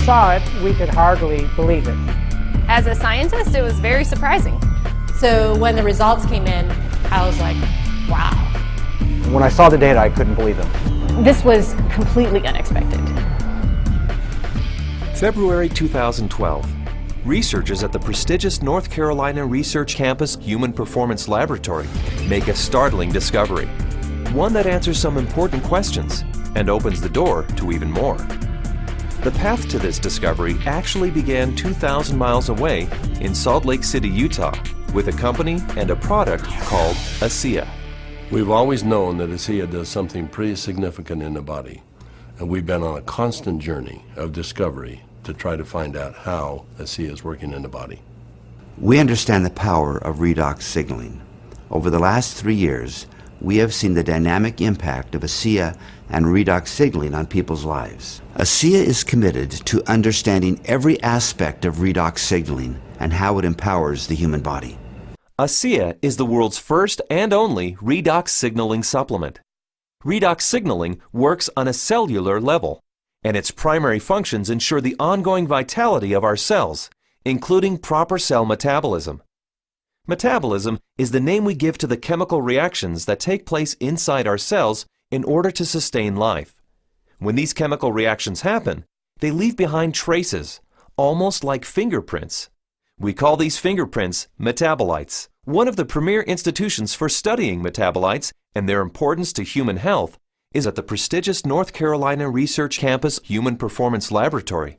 saw it, we could hardly believe it. As a scientist, it was very surprising. So when the results came in, I was like, wow. When I saw the data, I couldn't believe them. This was completely unexpected. February 2012. Researchers at the prestigious North Carolina Research Campus Human Performance Laboratory make a startling discovery. One that answers some important questions and opens the door to even more. The path to this discovery actually began 2,000 miles away in Salt Lake City, Utah, with a company and a product called ASEA. We've always known that ASEA does something pretty significant in the body, and we've been on a constant journey of discovery to try to find out how ASEA is working in the body. We understand the power of redox signaling. Over the last 3 years, we have seen the dynamic impact of ASEA and redox signaling on people's lives. ASEA is committed to understanding every aspect of redox signaling and how it empowers the human body. ASEA is the world's first and only redox signaling supplement. Redox signaling works on a cellular level, and its primary functions ensure the ongoing vitality of our cells, including proper cell metabolism. Metabolism is the name we give to the chemical reactions that take place inside our cells in order to sustain life. When these chemical reactions happen, they leave behind traces, almost like fingerprints. We call these fingerprints metabolites. One of the premier institutions for studying metabolites and their importance to human health is at the prestigious North Carolina Research Campus Human Performance Laboratory.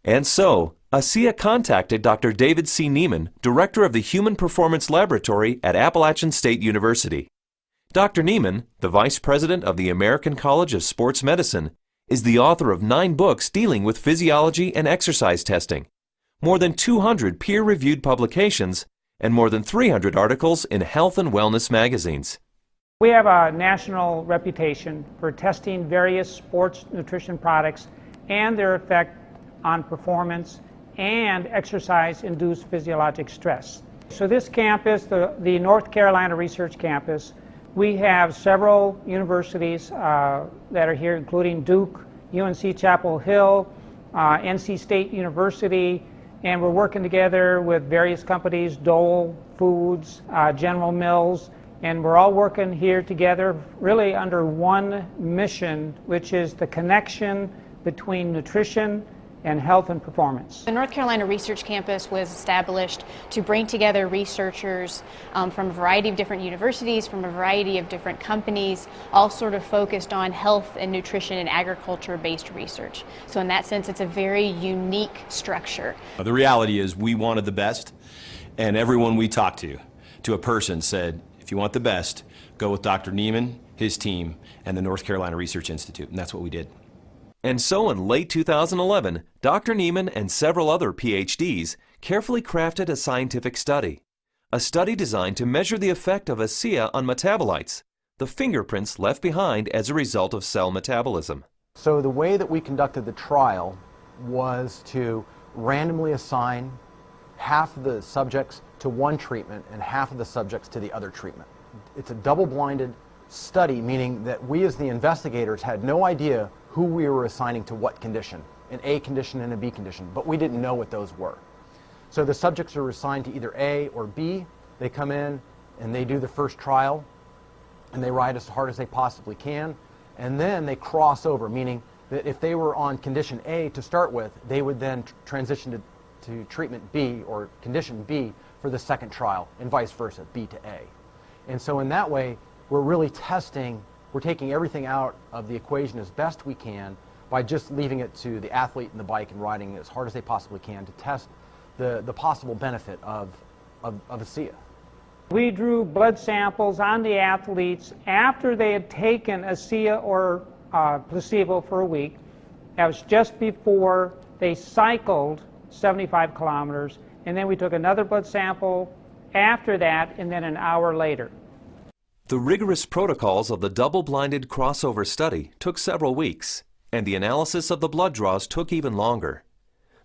And so, ASEA contacted Dr. David C. Neiman, director of the Human Performance Laboratory at Appalachian State University. Dr. Neiman, the vice president of the American College of Sports Medicine, is the author of 9 books dealing with physiology and exercise testing, more than 200 peer-reviewed publications, and more than 300 articles in health and wellness magazines. We have a national reputation for testing various sports nutrition products and their effect on performance and exercise-induced physiologic stress. So this campus, the North Carolina Research Campus, we have several universities that are here, including Duke, UNC Chapel Hill, NC State University, and we're working together with various companies, Dole Foods, General Mills, and we're all working here together really under one mission, which is the connection between nutrition and health and performance. The North Carolina Research Campus was established to bring together researchers from a variety of different universities, from a variety of different companies, all sort of focused on health and nutrition and agriculture-based research. So in that sense, it's a very unique structure. The reality is we wanted the best, and everyone we talked to a person said, if you want the best, go with Dr. Neiman, his team, and the North Carolina Research Institute, and that's what we did. And so in late 2011, Dr. Neiman and several other PhDs carefully crafted a scientific study. A study designed to measure the effect of ASEA on metabolites, the fingerprints left behind as a result of cell metabolism. So the way that we conducted the trial was to randomly assign half of the subjects to one treatment and half of the subjects to the other treatment. It's a double-blinded study, meaning that we as the investigators had no idea who we were assigning to what condition, an A condition and a B condition, but we didn't know what those were. So the subjects are assigned to either A or B. They come in and they do the first trial and they ride as hard as they possibly can, and then they cross over, meaning that if they were on condition A to start with, they would then transition to treatment B or condition B for the second trial, and vice versa, B to A. And so in that way, we're really testing, we're taking everything out of the equation as best we can by just leaving it to the athlete and the bike and riding as hard as they possibly can to test the possible benefit of ASEA. We drew blood samples on the athletes after they had taken ASEA or placebo for a week. That was just before they cycled 75 kilometers, and then we took another blood sample after that, and then an hour later. The rigorous protocols of the double-blinded crossover study took several weeks, and the analysis of the blood draws took even longer.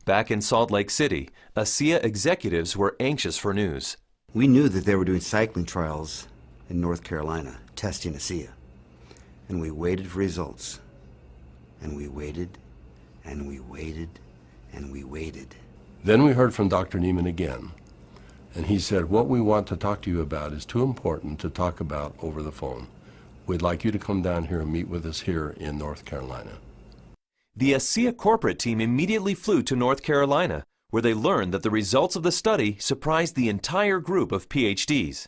Back in Salt Lake City, ASEA executives were anxious for news. We knew that they were doing cycling trials in North Carolina, testing ASEA. And we waited for results. And we waited, and we waited, and we waited. Then we heard from Dr. Neiman again, and he said, what we want to talk to you about is too important to talk about over the phone. We'd like you to come down here and meet with us here in North Carolina. The ASEA corporate team immediately flew to North Carolina, where they learned that the results of the study surprised the entire group of PhDs.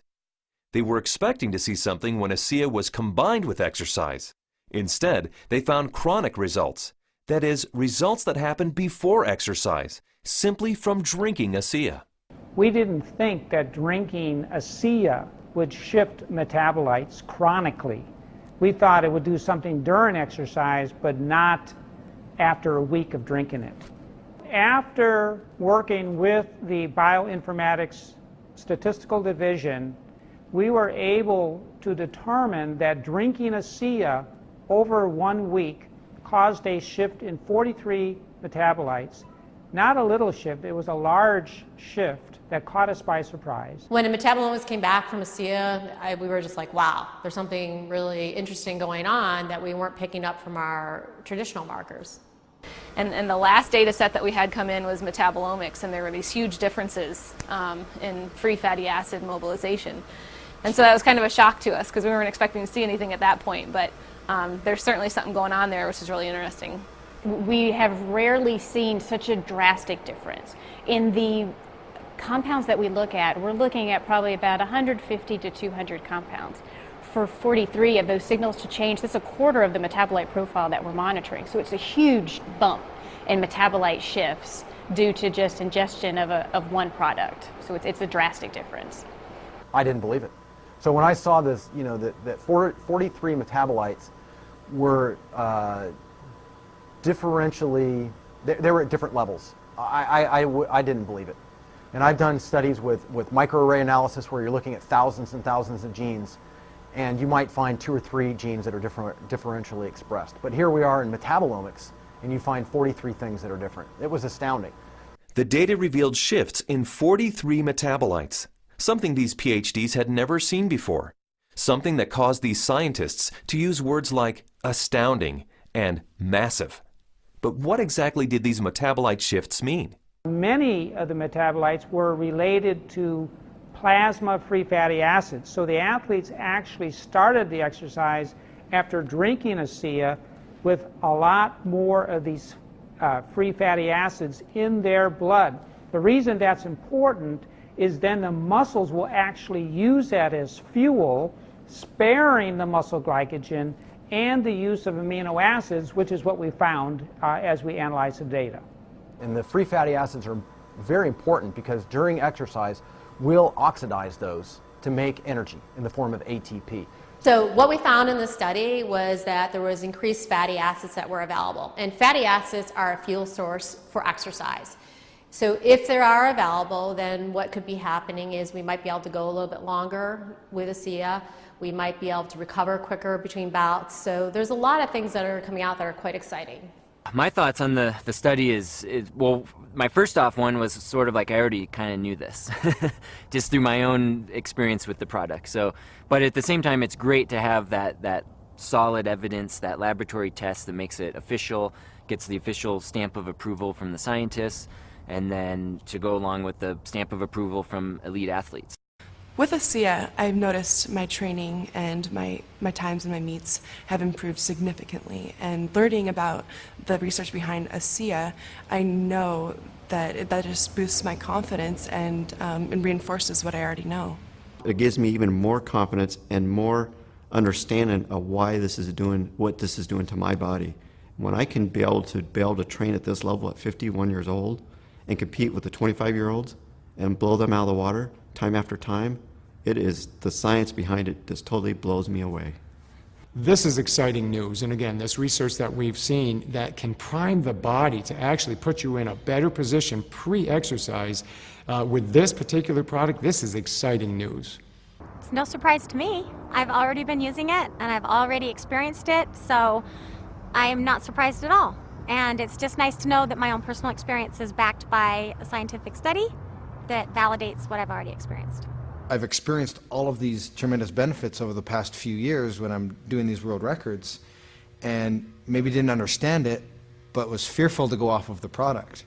They were expecting to see something when ASEA was combined with exercise. Instead, they found chronic results. That is, results that happened before exercise, simply from drinking ASEA. We didn't think that drinking ASEA would shift metabolites chronically. We thought it would do something during exercise, but not after a week of drinking it. After working with the bioinformatics statistical division, we were able to determine that drinking ASEA over 1 week caused a shift in 43 metabolites. Not a little shift, it was a large shift that caught us by surprise. When the metabolomics came back from ASEA, we were just like, wow, there's something really interesting going on that we weren't picking up from our traditional markers. And the last data set that we had come in was metabolomics, and there were these huge differences in free fatty acid mobilization. And so that was kind of a shock to us because we weren't expecting to see anything at that point, but there's certainly something going on there which is really interesting. We have rarely seen such a drastic difference. In the compounds that we look at, we're looking at probably about 150 to 200 compounds. For 43 of those signals to change, that's a quarter of the metabolite profile that we're monitoring. So it's a huge bump in metabolite shifts due to just ingestion of one product. So it's a drastic difference. I didn't believe it. So when I saw this, you know, that 43 metabolites were differentially, they were at different levels. I didn't believe it. And I've done studies with microarray analysis where you're looking at thousands and thousands of genes, and you might find 2 or 3 genes that are differentially expressed. But here we are in metabolomics, and you find 43 things that are different. It was astounding. The data revealed shifts in 43 metabolites, something these PhDs had never seen before, something that caused these scientists to use words like astounding and massive. But what exactly did these metabolite shifts mean? Many of the metabolites were related to plasma-free fatty acids. So the athletes actually started the exercise after drinking ASEA with a lot more of these free fatty acids in their blood. The reason that's important is then the muscles will actually use that as fuel, sparing the muscle glycogen and the use of amino acids, which is what we found as we analyzed the data. And the free fatty acids are very important because during exercise, we'll oxidize those to make energy in the form of ATP. So what we found in the study was that there was increased fatty acids that were available. And fatty acids are a fuel source for exercise. So if they are available, then what could be happening is we might be able to go a little bit longer with ASEA. We might be able to recover quicker between bouts. So there's a lot of things that are coming out that are quite exciting. My thoughts on the study is, well, my first off one was sort of like I already kind of knew this, just through my own experience with the product. So, but at the same time, it's great to have that solid evidence, that laboratory test that makes it official, gets the official stamp of approval from the scientists, and then to go along with the stamp of approval from elite athletes. With ASEA, I've noticed my training and my times and my meets have improved significantly. And learning about the research behind ASEA, I know that just boosts my confidence and reinforces what I already know. It gives me even more confidence and more understanding of why this is doing what this is doing to my body. When I can be able to train at this level at 51 years old and compete with the 25-year-olds and blow them out of the water time after time, it is the science behind it just totally blows me away. This is exciting news, and again, this research that we've seen that can prime the body to actually put you in a better position pre-exercise with this particular product, this is exciting news. It's no surprise to me. I've already been using it, and I've already experienced it, so I am not surprised at all. And it's just nice to know that my own personal experience is backed by a scientific study that validates what I've already experienced. I've experienced all of these tremendous benefits over the past few years when I'm doing these world records, and maybe didn't understand it, but was fearful to go off of the product.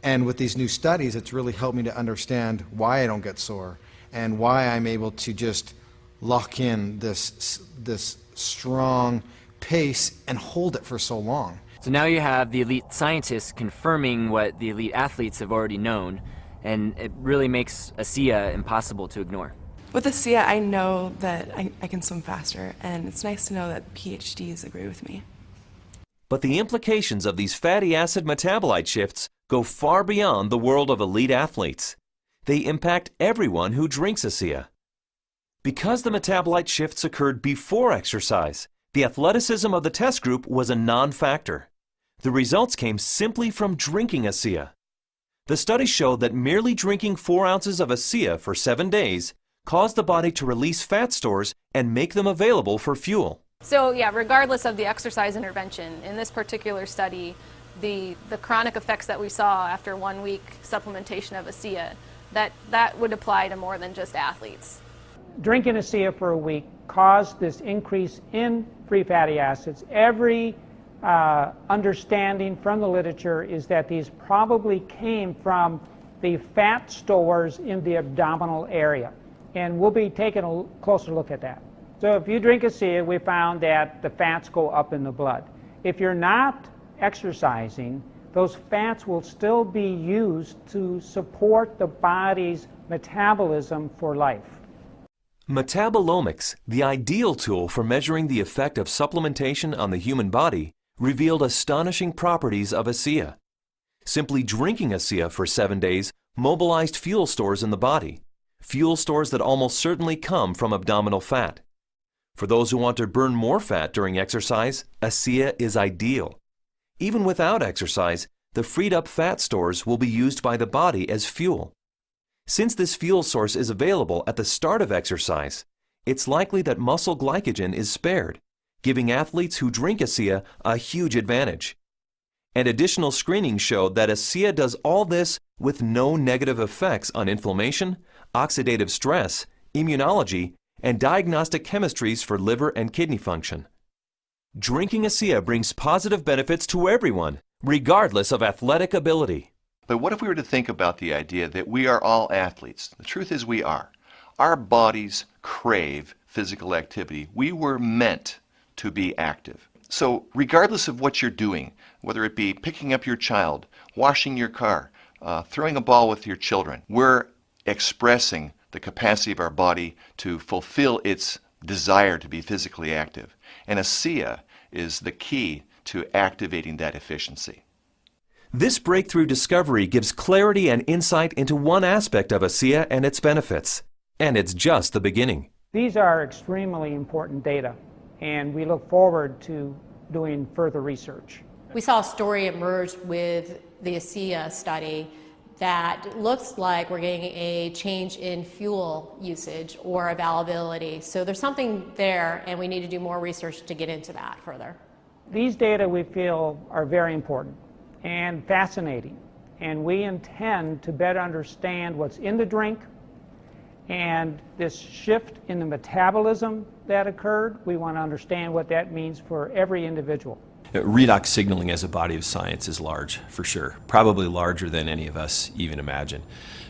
And with these new studies, it's really helped me to understand why I don't get sore and why I'm able to just lock in this strong pace and hold it for so long. So now you have the elite scientists confirming what the elite athletes have already known, and it really makes ASEA impossible to ignore. With ASEA, I know that I can swim faster, and it's nice to know that PhDs agree with me. But the implications of these fatty acid metabolite shifts go far beyond the world of elite athletes. They impact everyone who drinks ASEA. Because the metabolite shifts occurred before exercise, the athleticism of the test group was a non-factor. The results came simply from drinking ASEA. The study showed that merely drinking 4 ounces of ASEA for 7 days caused the body to release fat stores and make them available for fuel. So yeah, regardless of the exercise intervention, in this particular study, the chronic effects that we saw after 1 week supplementation of ASEA, that would apply to more than just athletes. Drinking ASEA for a week caused this increase in free fatty acids. Every understanding from the literature is that these probably came from the fat stores in the abdominal area. And we'll be taking a closer look at that. So if you drink ASEA, we found that the fats go up in the blood. If you're not exercising, those fats will still be used to support the body's metabolism for life. Metabolomics, the ideal tool for measuring the effect of supplementation on the human body, revealed astonishing properties of ASEA. Simply drinking ASEA for 7 days mobilized fuel stores in the body, fuel stores that almost certainly come from abdominal fat. For those who want to burn more fat during exercise, ASEA is ideal. Even without exercise, the freed up fat stores will be used by the body as fuel. Since this fuel source is available at the start of exercise, it's likely that muscle glycogen is spared, giving athletes who drink ASEA a huge advantage. And additional screening showed that ASEA does all this with no negative effects on inflammation, oxidative stress, immunology, and diagnostic chemistries for liver and kidney function. Drinking ASEA brings positive benefits to everyone, regardless of athletic ability. But what if we were to think about the idea that we are all athletes? The truth is we are. Our bodies crave physical activity. We were meant to be active. So regardless of what you're doing, whether it be picking up your child, washing your car, throwing a ball with your children, we're expressing the capacity of our body to fulfill its desire to be physically active. And ASEA is the key to activating that efficiency. This breakthrough discovery gives clarity and insight into one aspect of ASEA and its benefits. And it's just the beginning. These are extremely important data, and we look forward to doing further research. We saw a story emerge with the ASEA study that looks like we're getting a change in fuel usage or availability. So there's something there, and we need to do more research to get into that further. These data we feel are very important and fascinating, and we intend to better understand what's in the drink and this shift in the metabolism that occurred. We want to understand what that means for every individual. Redox signaling as a body of science is large, for sure. Probably larger than any of us even imagine.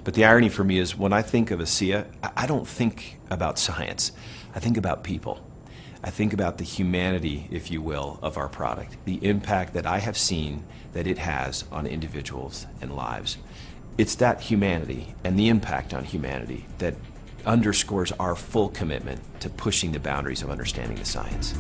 But the irony for me is when I think of ASEA, I don't think about science. I think about people. I think about the humanity, if you will, of our product, the impact that I have seen that it has on individuals and lives. It's that humanity and the impact on humanity that underscores our full commitment to pushing the boundaries of understanding the science.